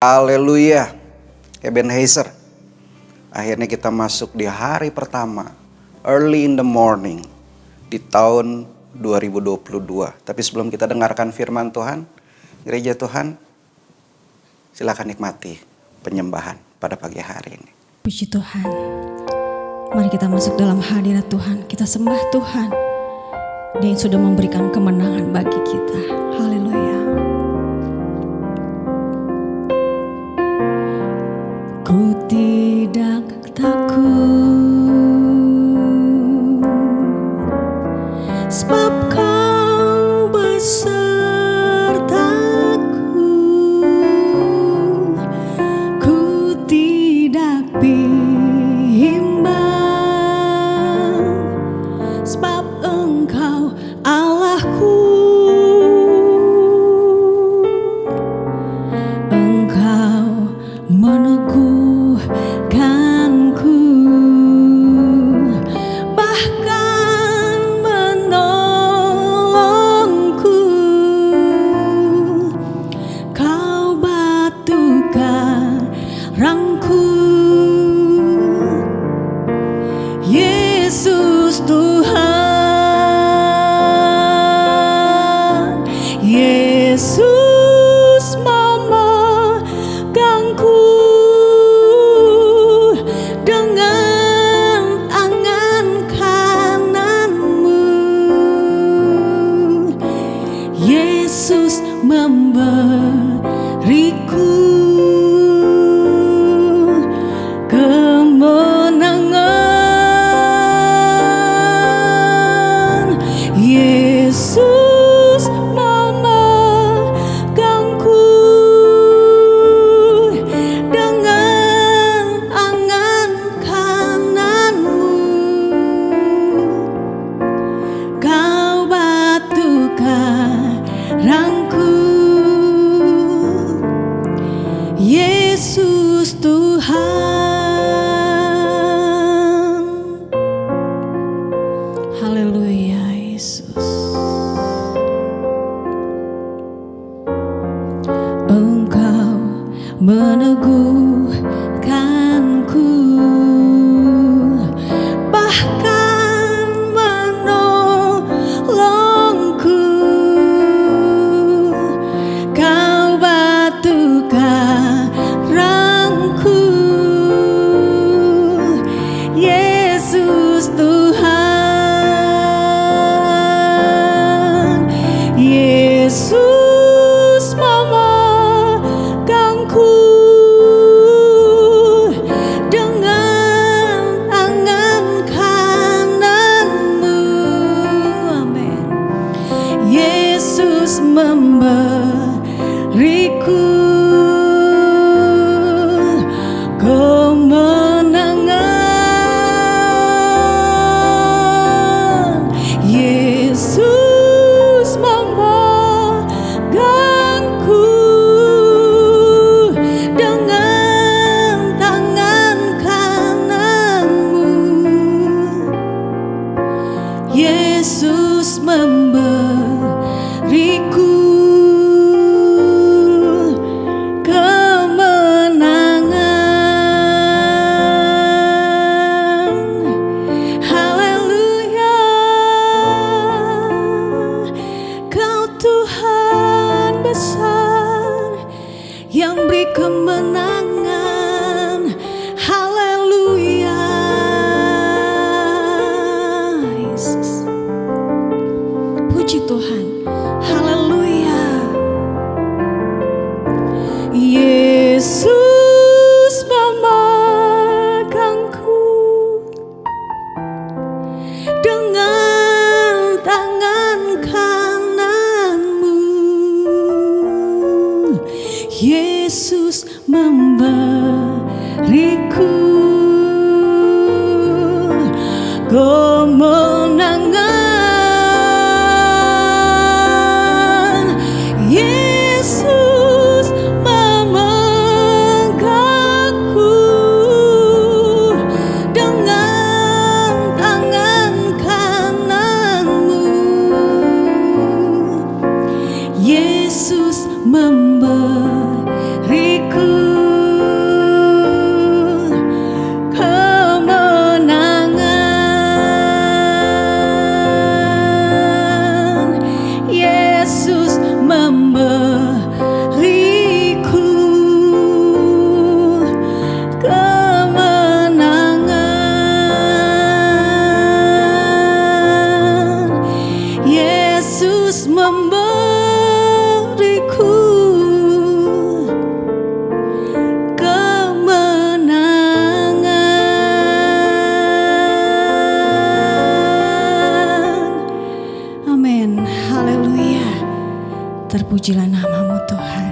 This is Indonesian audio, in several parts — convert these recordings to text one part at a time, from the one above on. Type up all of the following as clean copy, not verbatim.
Haleluya. Ebenezer. Akhirnya kita masuk di hari pertama, early in the morning, di tahun 2022. Tapi sebelum kita dengarkan firman Tuhan, gereja Tuhan, silakan nikmati penyembahan pada pagi hari ini. Puji Tuhan. Mari kita masuk dalam hadirat Tuhan. Kita sembah Tuhan. Dia yang sudah memberikan kemenangan bagi kita. Haleluya. Ku tidak takut, sebab Kau besertaku. Ku tidak bimbang, sebab Engkau Allahku. Engkau meneguhkanku, bahkan menolongku. Kau batu karangku, Yesus Tuhan. Yesus memegangku dengan tangan kananmu. Yesus memberiku kemenangan. Yesus memegangku dengan tangan kananmu. Kau batu karangku, Yesus Tuhan. Haleluya Yesus. Engkau meneguhkanku, bahkan menolongku. Kau batu karangku, Yesus Tuhan. Yesus memegangku dengan tangan kananmu. Amin. Yesus memberiku kemenangan. Yesus memegangku dengan tangan kananmu. Yesus memberiku kemenangan. Haleluya. Kau Tuhan besar yang beri kemenangan. Haleluya. Yesus. Puji Tuhan. Haleluya. Yesus memegangku dengan tangan kananmu. Yesus memberiku kemenangan. Yesus memegangku dengan tangan kananmu. Yesus memberiku Terpujilah namamu Tuhan.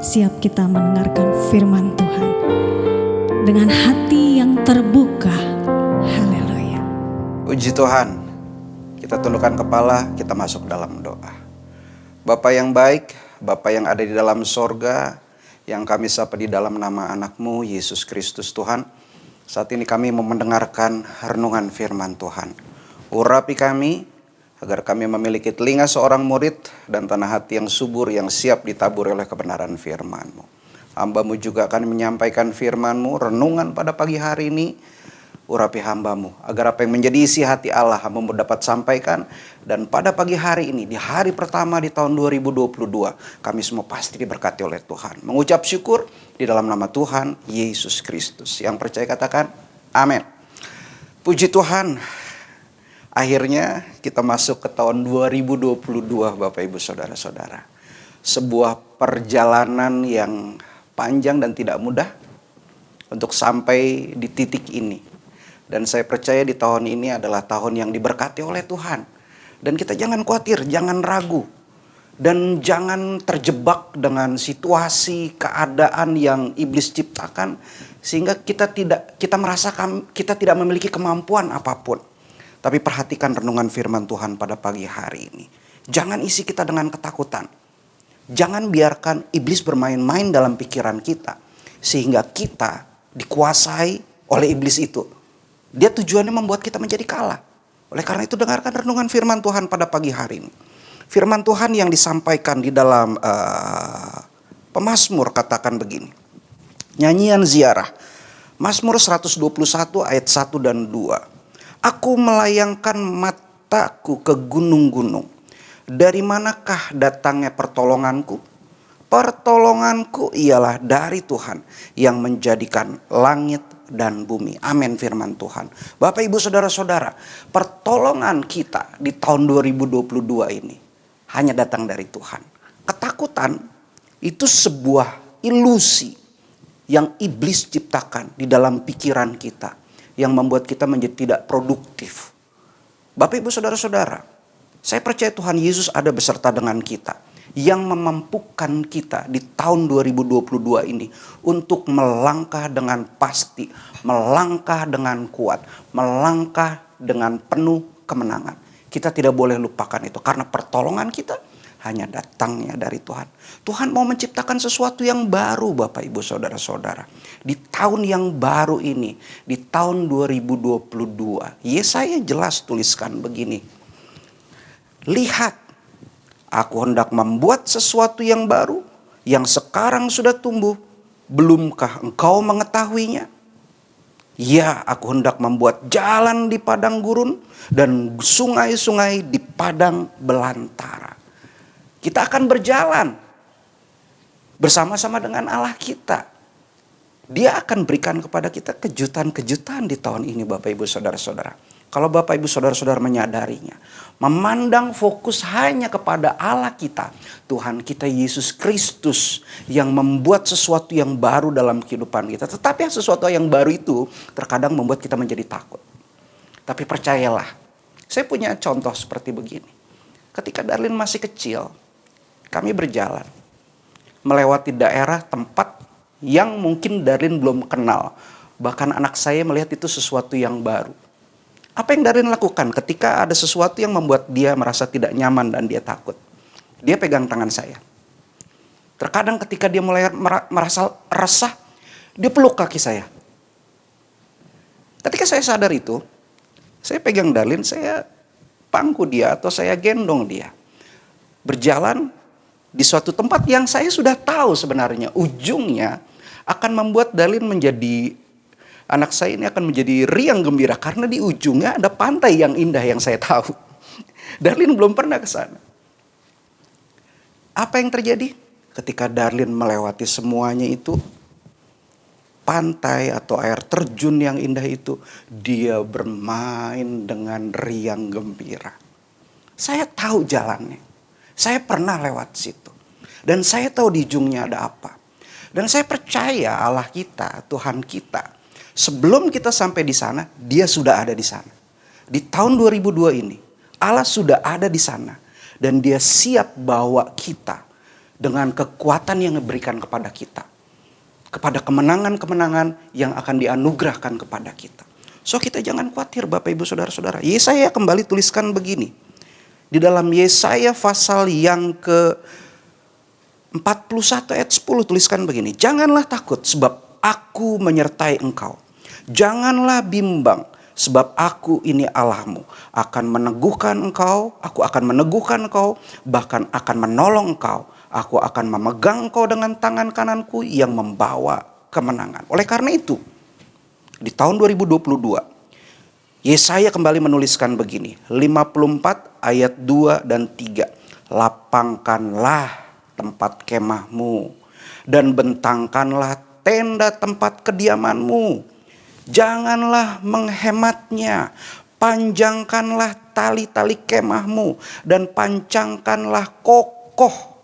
Siap kita mendengarkan firman Tuhan dengan hati yang terbuka. Haleluya. Puji Tuhan. Kita tundukkan kepala, kita masuk dalam doa. Bapa yang baik, Bapa yang ada di dalam sorga, yang kami sapa di dalam nama anak-Mu Yesus Kristus Tuhan. Saat ini kami mau mendengarkan renungan firman Tuhan. Urapi kami agar kami memiliki telinga seorang murid dan tanah hati yang subur yang siap ditabur oleh kebenaran firman-Mu. Hamba-Mu juga akan menyampaikan firman-Mu, renungan pada pagi hari ini. Urapi hamba-Mu agar apa yang menjadi isi hati Allah hamba-Mu dapat sampaikan. Dan pada pagi hari ini, di hari pertama di tahun 2022, kami semua pasti diberkati oleh Tuhan. Mengucap syukur di dalam nama Tuhan Yesus Kristus. Yang percaya katakan amin. Puji Tuhan. Akhirnya kita masuk ke tahun 2022 Bapak Ibu Saudara-saudara. Sebuah perjalanan yang panjang dan tidak mudah untuk sampai di titik ini. Dan saya percaya di tahun ini adalah tahun yang diberkati oleh Tuhan. Dan kita jangan khawatir, jangan ragu. Dan jangan terjebak dengan situasi, keadaan yang iblis ciptakan. Sehingga kita merasa kita tidak memiliki kemampuan apapun. Tapi perhatikan renungan firman Tuhan pada pagi hari ini. Jangan isi kita dengan ketakutan. Jangan biarkan iblis bermain-main dalam pikiran kita. Sehingga kita dikuasai oleh iblis itu. Dia tujuannya membuat kita menjadi kalah. Oleh karena itu dengarkan renungan firman Tuhan pada pagi hari ini. Firman Tuhan yang disampaikan di dalam Pemazmur katakan begini. Nyanyian ziarah. Mazmur 121 ayat 1 dan 2. Aku melayangkan mataku ke gunung-gunung. Dari manakah datangnya pertolonganku? Pertolonganku ialah dari Tuhan yang menjadikan langit dan bumi. Amin firman Tuhan. Bapak Ibu Saudara-saudara, pertolongan kita di tahun 2022 ini hanya datang dari Tuhan. Ketakutan itu sebuah ilusi yang iblis ciptakan di dalam pikiran kita. Yang membuat kita menjadi tidak produktif. Bapak Ibu Saudara-saudara, saya percaya Tuhan Yesus ada beserta dengan kita. Yang memampukan kita di tahun 2022 ini untuk melangkah dengan pasti. Melangkah dengan kuat. Melangkah dengan penuh kemenangan. Kita tidak boleh lupakan itu. Karena pertolongan kita hanya datangnya dari Tuhan. Tuhan mau menciptakan sesuatu yang baru Bapak Ibu Saudara-saudara. Di tahun yang baru ini, di tahun 2022, Yesaya jelas tuliskan begini. Lihat, aku hendak membuat sesuatu yang baru, yang sekarang sudah tumbuh. Belumkah engkau mengetahuinya? Ya, aku hendak membuat jalan di padang gurun dan sungai-sungai di padang belantara. Kita akan berjalan bersama-sama dengan Allah kita. Dia akan berikan kepada kita kejutan-kejutan di tahun ini Bapak Ibu Saudara-saudara. Kalau Bapak Ibu Saudara-saudara menyadarinya. Memandang fokus hanya kepada Allah kita. Tuhan kita Yesus Kristus yang membuat sesuatu yang baru dalam kehidupan kita. Tetapi sesuatu yang baru itu terkadang membuat kita menjadi takut. Tapi percayalah. Saya punya contoh seperti begini. Ketika Darlin masih kecil. Kami berjalan. Melewati daerah tempat yang mungkin Darlin belum kenal. Bahkan anak saya melihat itu sesuatu yang baru. Apa yang Darlin lakukan ketika ada sesuatu yang membuat dia merasa tidak nyaman dan dia takut? Dia pegang tangan saya. Terkadang ketika dia mulai merasa resah, dia peluk kaki saya. Ketika saya sadar itu, saya pegang Darlin, saya pangku dia atau saya gendong dia. Berjalan di suatu tempat yang saya sudah tahu sebenarnya ujungnya akan membuat Darlin menjadi, anak saya ini akan menjadi riang gembira karena di ujungnya ada pantai yang indah yang saya tahu. Darlin belum pernah ke sana. Apa yang terjadi? Ketika Darlin melewati semuanya itu, pantai atau air terjun yang indah itu, dia bermain dengan riang gembira. Saya tahu jalannya. Saya pernah lewat situ. Dan saya tahu di ujungnya ada apa. Dan saya percaya Allah kita, Tuhan kita, sebelum kita sampai di sana, dia sudah ada di sana. Di tahun 2002 ini, Allah sudah ada di sana. Dan dia siap bawa kita dengan kekuatan yang diberikan kepada kita, kepada kemenangan-kemenangan yang akan dianugerahkan kepada kita. So kita jangan khawatir Bapak Ibu Saudara-saudara. Yesaya kembali tuliskan begini. Di dalam Yesaya pasal yang ke 41 ayat 10 tuliskan begini. Janganlah takut sebab aku menyertai engkau. Janganlah bimbang sebab aku ini Allahmu. Aku akan meneguhkan engkau, bahkan akan menolong engkau. Aku akan memegang engkau dengan tangan kananku yang membawa kemenangan. Oleh karena itu, di tahun 2022, Yesaya kembali menuliskan begini. 54 ayat 2 dan 3. Lapangkanlah tempat kemahmu dan bentangkanlah tenda tempat kediamanmu. Janganlah menghematnya. Panjangkanlah tali-tali kemahmu dan pancangkanlah kokoh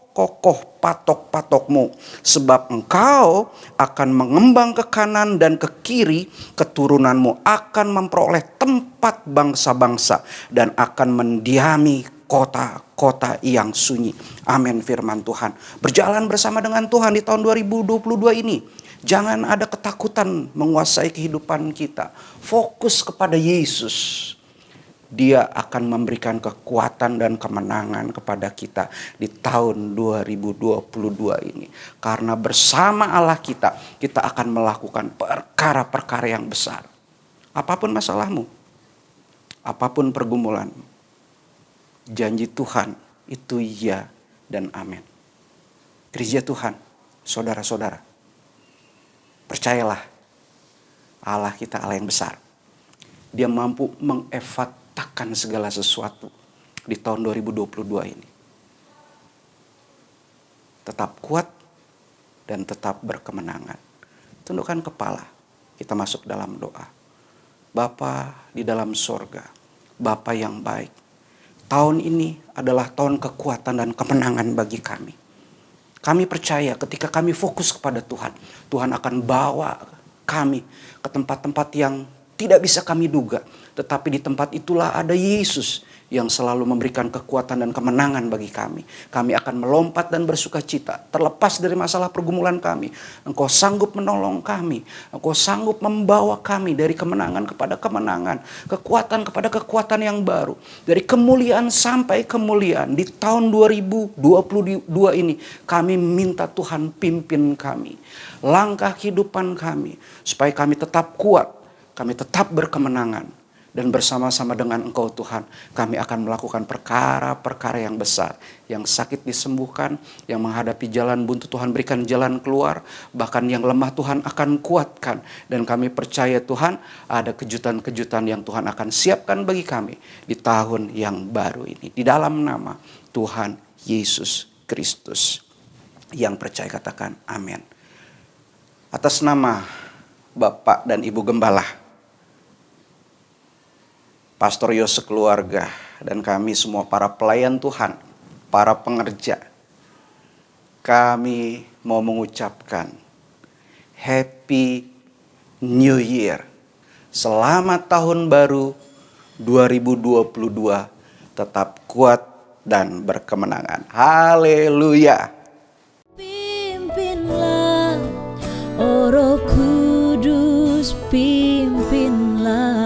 patok-patokmu. Sebab engkau akan mengembang ke kanan dan ke kiri. Keturunanmu akan memperoleh tempat bangsa-bangsa dan akan mendiami kota-kota yang sunyi. Amin firman Tuhan. Berjalan bersama dengan Tuhan di tahun 2022 ini. Jangan ada ketakutan menguasai kehidupan kita. Fokus kepada Yesus. Dia akan memberikan kekuatan dan kemenangan kepada kita di tahun 2022 ini. Karena bersama Allah kita akan melakukan perkara-perkara yang besar. Apapun masalahmu, apapun pergumulanmu, janji Tuhan itu ya dan amin. Gereja Tuhan, saudara-saudara, percayalah Allah kita Allah yang besar. Dia mampu mengefatkan segala sesuatu di tahun 2022 ini. Tetap kuat dan tetap berkemenangan. Tundukkan kepala, kita masuk dalam doa. Bapa di dalam sorga, Bapa yang baik. Tahun ini adalah tahun kekuatan dan kemenangan bagi kami. Kami percaya ketika kami fokus kepada Tuhan, Tuhan akan bawa kami ke tempat-tempat yang tidak bisa kami duga. Tetapi di tempat itulah ada Yesus yang selalu memberikan kekuatan dan kemenangan bagi kami. Kami akan melompat dan bersuka cita. Terlepas dari masalah pergumulan kami. Engkau sanggup menolong kami. Engkau sanggup membawa kami dari kemenangan kepada kemenangan. Kekuatan kepada kekuatan yang baru. Dari kemuliaan sampai kemuliaan. Di tahun 2022 ini kami minta Tuhan pimpin kami. Langkah kehidupan kami. Supaya kami tetap kuat. Kami tetap berkemenangan. Dan bersama-sama dengan Engkau Tuhan, kami akan melakukan perkara-perkara yang besar. Yang sakit disembuhkan, yang menghadapi jalan buntu Tuhan berikan jalan keluar. Bahkan yang lemah Tuhan akan kuatkan. Dan kami percaya Tuhan ada kejutan-kejutan yang Tuhan akan siapkan bagi kami di tahun yang baru ini. Di dalam nama Tuhan Yesus Kristus. Yang percaya katakan amin. Atas nama Bapak dan Ibu Gembala, Pastor Yose keluarga, dan kami semua para pelayan Tuhan, para pengerja, kami mau mengucapkan Happy New Year. Selamat tahun baru 2022, tetap kuat dan berkemenangan. Haleluya. Pimpinlah, oh Roh Kudus, pimpinlah